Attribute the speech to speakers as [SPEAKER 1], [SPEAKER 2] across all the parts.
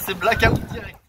[SPEAKER 1] c'est blackout direct.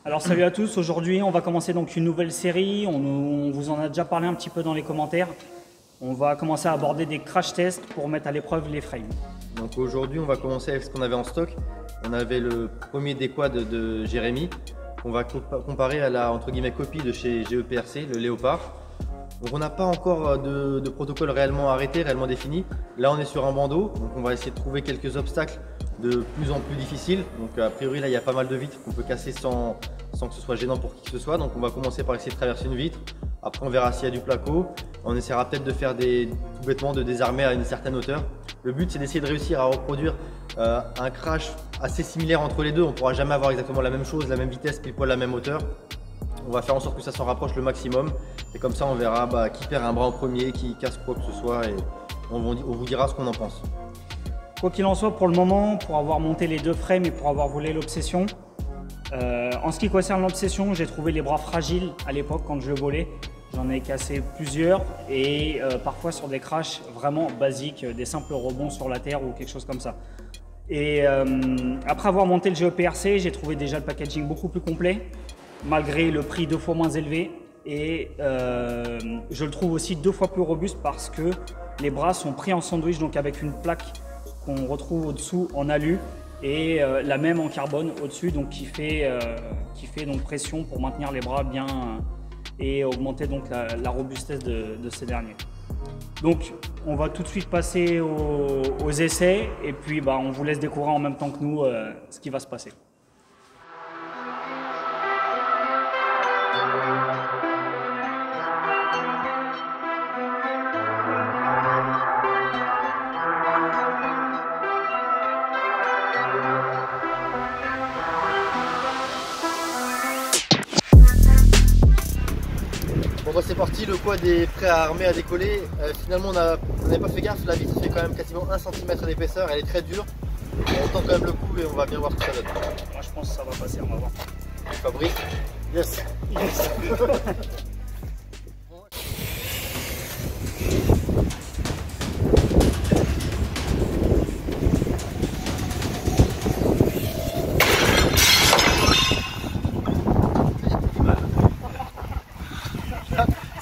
[SPEAKER 2] Alors salut à tous, aujourd'hui on va commencer donc une nouvelle série, on vous en a déjà parlé un petit peu dans les commentaires. On va commencer à aborder des crash tests pour mettre à l'épreuve les frames.
[SPEAKER 1] Donc aujourd'hui on va commencer avec ce qu'on avait en stock. On avait le premier D-Quad de Jérémy. On va comparer à la entre guillemets copie de chez GEPRC, le Léopard. Donc on n'a pas encore de protocole réellement arrêté, réellement défini. Là on est sur un bandeau, donc on va essayer de trouver quelques obstacles de plus en plus difficiles. Donc a priori là il y a pas mal de vitres qu'on peut casser sans que ce soit gênant pour qui que ce soit. Donc on va commencer par essayer de traverser une vitre. Après on verra s'il y a du placo. On essaiera peut-être de faire tout bêtement de désarmer à une certaine hauteur. Le but c'est d'essayer de réussir à reproduire un crash assez similaire entre les deux. On ne pourra jamais avoir exactement la même chose, la même vitesse, pile poil la même hauteur. On va faire en sorte que ça s'en rapproche le maximum. Et comme ça on verra qui perd un bras en premier, qui casse quoi que ce soit. Et on vous dira ce qu'on en pense.
[SPEAKER 2] Quoi qu'il en soit, pour le moment, pour avoir monté les deux frames et pour avoir volé l'Obsession, en ce qui concerne l'Obsession, j'ai trouvé les bras fragiles à l'époque quand je le volais. J'en ai cassé plusieurs et parfois sur des crashs vraiment basiques, des simples rebonds sur la terre ou quelque chose comme ça. Et après avoir monté le GEPRC, j'ai trouvé déjà le packaging beaucoup plus complet, malgré le prix 2 fois moins élevé. Et je le trouve aussi 2 fois plus robuste parce que les bras sont pris en sandwich, donc avec une plaque qu'on retrouve au-dessous en alu et la même en carbone au-dessus, donc qui fait donc pression pour maintenir les bras bien et augmenter donc la robustesse de ces derniers. Donc on va tout de suite passer aux essais et puis on vous laisse découvrir en même temps que nous ce qui va se passer.
[SPEAKER 1] Bon c'est parti, le quad est prêt à armer, à décoller. Finalement on n'avait pas fait gaffe, la vitre fait quand même quasiment 1 cm d'épaisseur, elle est très dure. On tente quand même le coup et on va bien voir ce que ça donne.
[SPEAKER 2] Moi je pense que ça va passer, on va voir.
[SPEAKER 1] Fabrice. Yes.
[SPEAKER 2] Yes.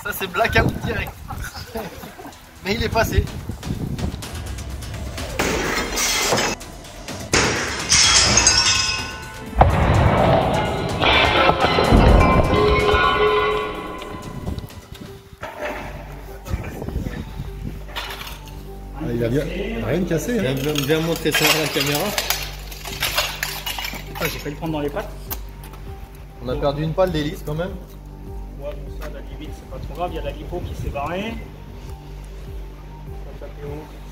[SPEAKER 1] Ça c'est blackout direct. Mais il est passé.
[SPEAKER 3] Il a bien rien cassé. Hein.
[SPEAKER 1] Viens montrer ça à la caméra.
[SPEAKER 2] Ah, j'ai failli le prendre dans les pattes.
[SPEAKER 1] On a perdu une palle d'hélice quand même.
[SPEAKER 2] Ouais, bon, ça, la limite, c'est pas trop grave. Il y a la lipo qui s'est barrée.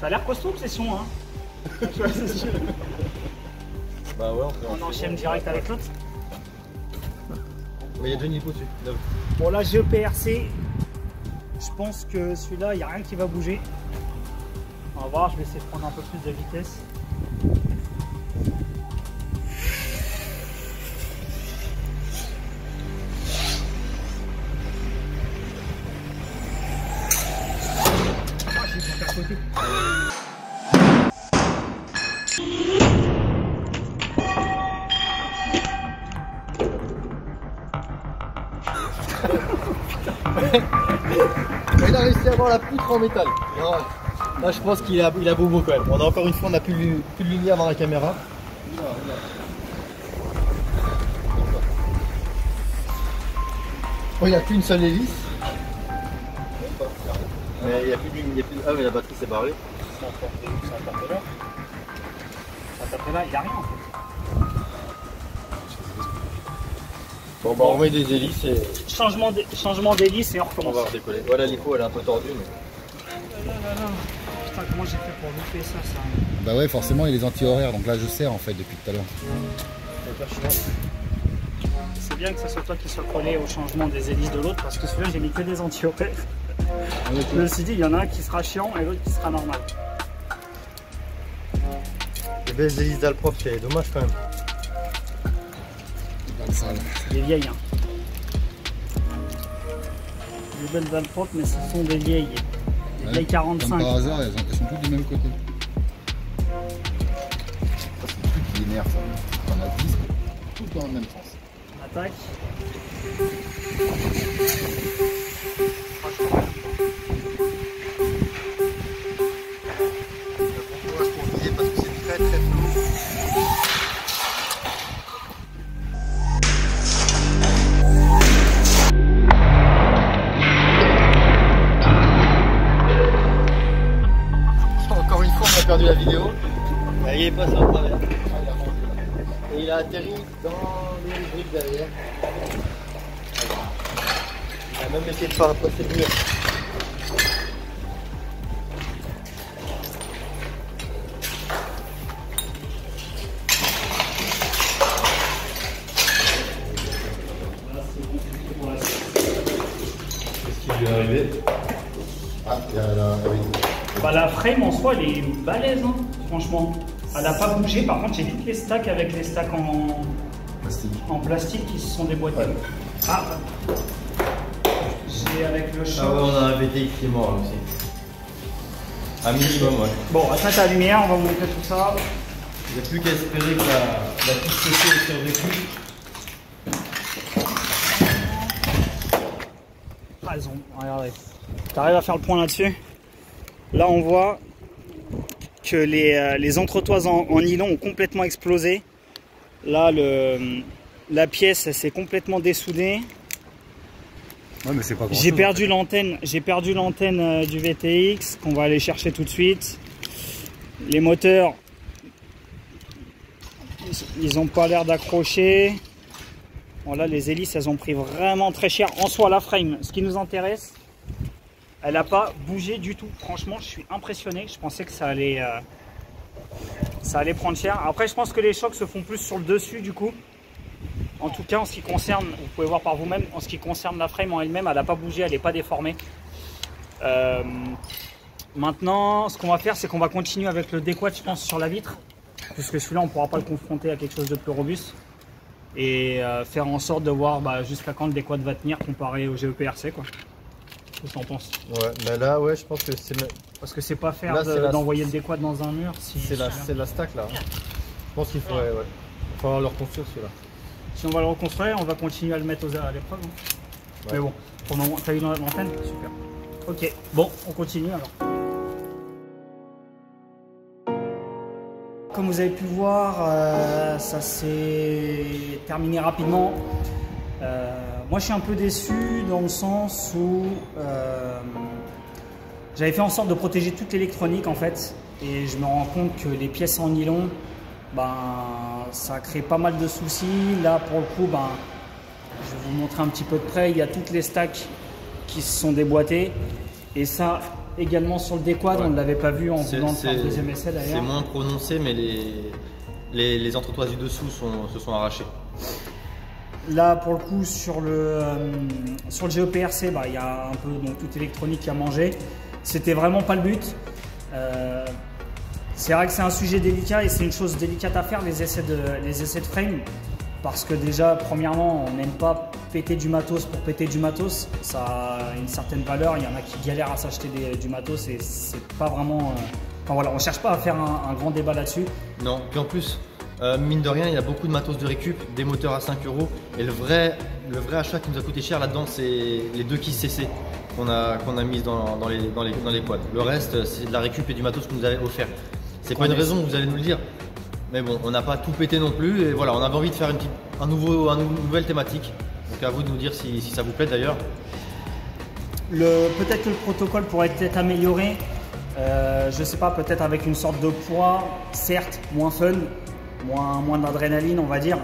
[SPEAKER 2] Ça a l'air costaud, Obsession, hein.
[SPEAKER 1] Bah ouais,
[SPEAKER 2] on enchaîne direct avec l'autre.
[SPEAKER 1] Mais il y a déjà une lipo dessus.
[SPEAKER 2] Bon, là, GEPRC, je pense que celui-là, il n'y a rien qui va bouger. On va voir, je vais essayer de prendre un peu plus de vitesse. Ah, j'ai fait faire côté.
[SPEAKER 1] Il a réussi à avoir la poutre en métal. Non, là je pense qu'il a bobo quand même. On a encore une fois, on n'a plus de lumière dans la caméra. Oh, il n'y a plus une seule hélice. Mais il n'y a plus de... Ah mais la batterie s'est barrée.
[SPEAKER 2] Ça apporte là. Ça apporte là, il n'y a rien en fait.
[SPEAKER 1] Bon bah on remet des hélices et...
[SPEAKER 2] Changement d'hélice et on
[SPEAKER 1] on
[SPEAKER 2] recommence.
[SPEAKER 1] va redécoller. Voilà, l'IFO elle est un peu tordue mais...
[SPEAKER 2] Putain, comment j'ai fait pour louper ça
[SPEAKER 3] Bah ouais, forcément il est anti-horaires, donc là je sers en fait depuis tout à l'heure.
[SPEAKER 2] C'est bien que ce soit toi qui sois collé au changement des hélices de l'autre parce que celui-là j'ai mis que des anti-horaires. Je me suis dit, il y en a un qui sera chiant et l'autre qui sera normal.
[SPEAKER 1] Les belles hélices d'Alprop, c'est dommage quand même.
[SPEAKER 3] sale.
[SPEAKER 2] Des vieilles. Hein. Des belles Valprop, mais ce sont des vieilles. Des vieilles 45.
[SPEAKER 3] Comme par hasard, elles sont toutes du même côté. C'est le truc qui énerve ça. On a 10, tout dans le même sens.
[SPEAKER 2] Attaque.
[SPEAKER 1] Parce que c'est très très flou. Encore une fois, on a perdu la vidéo. Il est passé en travers. Et il a atterri dans les briques derrière. Il a même essayé de faire passer le mur. Qu'est-ce qui lui est arrivé?
[SPEAKER 3] Ah, il y a la... oui.
[SPEAKER 2] Bah, la frame en soi, elle est balèze, hein, franchement. Elle n'a pas bougé. Par contre, j'ai toutes les stacks avec les stacks en plastique qui se sont déboîtés. Ouais. Ah, j'ai avec le choc.
[SPEAKER 1] Ah ouais, on a un VTX qui est mort là aussi. Un minimum, ouais.
[SPEAKER 2] Bon, attaque à la lumière, on va vous montrer tout ça.
[SPEAKER 1] Il n'y a plus qu'à espérer que la petite CC ait survécu.
[SPEAKER 2] Ah, elles ont... Regardez. T'arrives à faire le point là-dessus? Là, on voit que les entretoises en nylon ont complètement explosé. Là, la pièce, elle s'est complètement dessoudée.
[SPEAKER 3] Ouais, mais c'est pas
[SPEAKER 2] J'ai perdu l'antenne du VTX qu'on va aller chercher tout de suite. Les moteurs, ils n'ont pas l'air d'accrocher. Bon, là, les hélices, elles ont pris vraiment très cher. En soi, la frame, ce qui nous intéresse, elle n'a pas bougé du tout. Franchement, je suis impressionné. Je pensais que ça allait prendre cher. Après, je pense que les chocs se font plus sur le dessus du coup. En tout cas, en ce qui concerne, vous pouvez voir par vous-même, en ce qui concerne la frame en elle-même, elle n'a pas bougé, elle n'est pas déformée. Maintenant, ce qu'on va faire, c'est qu'on va continuer avec le déquad, je pense, sur la vitre. Puisque celui-là, on ne pourra pas le confronter à quelque chose de plus robuste. Et faire en sorte de voir jusqu'à quand le déquad va tenir comparé au GEPRC, quoi. Qu'est-ce que t'en penses?
[SPEAKER 1] Ouais, mais là, ouais, je pense que c'est...
[SPEAKER 2] Parce que c'est pas faire d'envoyer le déquad dans un mur. Si
[SPEAKER 1] c'est la stack là. Je pense qu'il faudrait, ouais. Il va falloir le reconstruire celui-là.
[SPEAKER 2] Si on va le reconstruire, on va continuer à le mettre à l'épreuve. Hein. Ouais. Mais bon, pour le moment, t'as eu l'antenne? Super. Ok, bon, on continue alors. Comme vous avez pu voir, ça s'est terminé rapidement. Moi, je suis un peu déçu dans le sens où j'avais fait en sorte de protéger toute l'électronique en fait, et je me rends compte que les pièces en nylon, ça crée pas mal de soucis. Là, pour le coup, je vais vous montrer un petit peu de près. Il y a toutes les stacks qui se sont déboîtées, et ça également sur le déquad, ouais. On ne l'avait pas vu en voulant faire le deuxième essai d'ailleurs.
[SPEAKER 1] C'est moins prononcé, mais les entretoises du dessous se sont arrachées.
[SPEAKER 2] Là, pour le coup, sur le GEPRC, il y a un peu toute l'électronique qui a mangé. C'était vraiment pas le but. C'est vrai que c'est un sujet délicat et c'est une chose délicate à faire, les essais de frame. Parce que déjà, premièrement, on n'aime pas péter du matos pour péter du matos. Ça a une certaine valeur. Il y en a qui galèrent à s'acheter du matos et c'est pas vraiment... Enfin voilà, on cherche pas à faire un grand débat là-dessus. Non,
[SPEAKER 1] puis en plus... mine de rien, il y a beaucoup de matos de récup, des moteurs à 5 €. Et le vrai achat qui nous a coûté cher là-dedans, c'est les 2 quilles CC qu'on a mis dans les quads. Le reste, c'est de la récup et du matos qu'on nous avait offert. C'est pas une raison, vous allez nous le dire. Mais bon, on n'a pas tout pété non plus. Et voilà, on avait envie de faire une nouvelle thématique. Donc à vous de nous dire si ça vous plaît d'ailleurs.
[SPEAKER 2] Peut-être que le protocole pourrait être amélioré. Je sais pas, peut-être avec une sorte de poids, certes, moins fun. Moins d'adrénaline on va dire,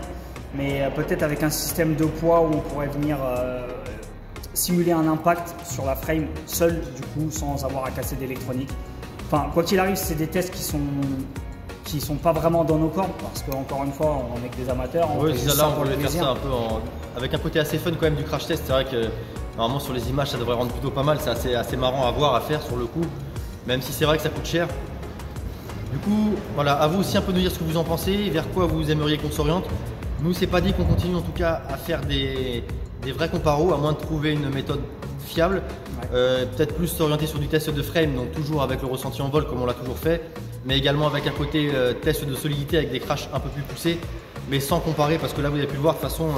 [SPEAKER 2] mais peut-être avec un système de poids où on pourrait venir simuler un impact sur la frame seul du coup sans avoir à casser d'électronique. Enfin quoi qu'il arrive, c'est des tests qui sont pas vraiment dans nos cordes parce qu'encore une fois on est que des amateurs.
[SPEAKER 1] Oui, là on voulait faire ça un peu avec un côté assez fun quand même du crash test. C'est vrai que normalement sur les images ça devrait rendre plutôt pas mal, c'est assez marrant à voir, à faire sur le coup, même si c'est vrai que ça coûte cher. Du coup, voilà, à vous aussi un peu de dire ce que vous en pensez, vers quoi vous aimeriez qu'on s'oriente. Nous, c'est pas dit qu'on continue en tout cas à faire des vrais comparos, à moins de trouver une méthode fiable.
[SPEAKER 2] Ouais.
[SPEAKER 1] Peut-être plus s'orienter sur du test de frame, donc toujours avec le ressenti en vol comme on l'a toujours fait, mais également avec un côté test de solidité avec des crashs un peu plus poussés, mais sans comparer, parce que là vous avez pu le voir, de toute façon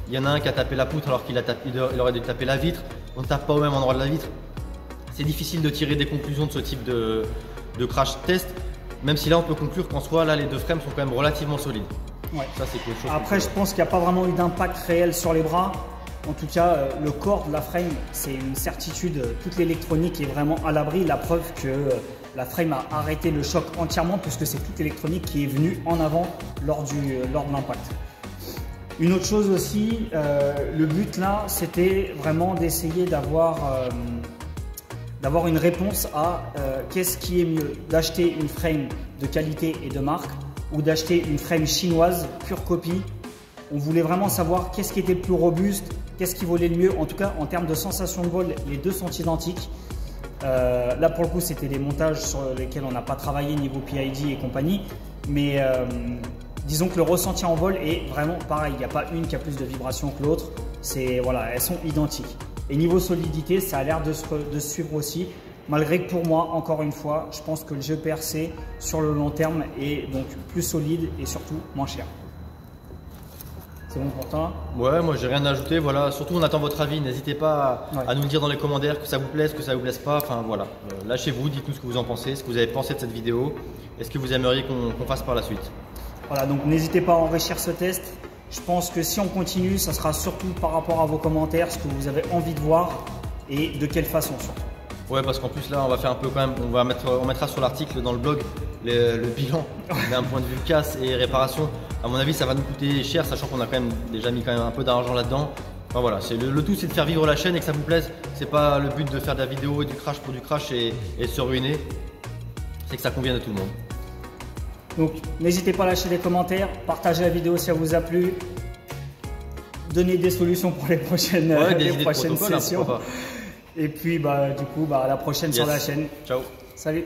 [SPEAKER 1] il y en a un qui a tapé la poutre alors qu'il aurait dû taper la vitre. On ne tape pas au même endroit de la vitre. C'est difficile de tirer des conclusions de ce type de crash test, même si là on peut conclure qu'en soi là les deux frames sont quand même relativement solides.
[SPEAKER 2] Ouais.
[SPEAKER 1] Ça, c'est quelque chose.
[SPEAKER 2] Après, je pense qu'il n'y a pas vraiment eu d'impact réel sur les bras. En tout cas, le corps de la frame, c'est une certitude. Toute l'électronique est vraiment à l'abri. La preuve que la frame a arrêté le choc entièrement, puisque c'est toute l'électronique qui est venue en avant lors de l'impact. Une autre chose aussi, le but là, c'était vraiment d'essayer d'avoir une réponse à qu'est-ce qui est mieux, d'acheter une frame de qualité et de marque ou d'acheter une frame chinoise pure copie. On voulait vraiment savoir qu'est-ce qui était le plus robuste, qu'est-ce qui volait le mieux. En tout cas, en termes de sensation de vol, les deux sont identiques. Là, pour le coup, c'était des montages sur lesquels on n'a pas travaillé niveau PID et compagnie. Mais disons que le ressenti en vol est vraiment pareil. Il n'y a pas une qui a plus de vibrations que l'autre. Voilà, elles sont identiques. Et niveau solidité, ça a l'air de se suivre aussi. Malgré que pour moi, encore une fois, je pense que le GEPRC sur le long terme est donc plus solide et surtout moins cher. C'est bon pour toi?
[SPEAKER 1] Ouais, moi j'ai rien à ajouter. Voilà, surtout on attend votre avis. N'hésitez pas à nous le dire dans les commentaires que ça vous plaise, que ça vous plaise pas. Enfin voilà, lâchez-vous, dites-nous ce que vous en pensez, ce que vous avez pensé de cette vidéo et ce que vous aimeriez qu'on fasse par la suite.
[SPEAKER 2] Voilà, donc n'hésitez pas à enrichir ce test. Je pense que si on continue, ça sera surtout par rapport à vos commentaires, ce que vous avez envie de voir et de quelle façon surtout.
[SPEAKER 1] Ouais, parce qu'en plus là on va faire un peu quand même, on mettra sur l'article dans le blog le bilan d'un point de vue casse et réparation. À mon avis ça va nous coûter cher, sachant qu'on a quand même déjà mis quand même un peu d'argent là-dedans. Enfin voilà, le tout c'est de faire vivre la chaîne et que ça vous plaise. C'est pas le but de faire de la vidéo et du crash pour du crash et se ruiner. C'est que ça convienne à tout le monde.
[SPEAKER 2] Donc n'hésitez pas à lâcher des commentaires, partagez la vidéo si elle vous a plu, donnez des solutions pour les prochaines, sessions. Et puis du coup à la prochaine sur la chaîne.
[SPEAKER 1] Ciao.
[SPEAKER 2] Salut.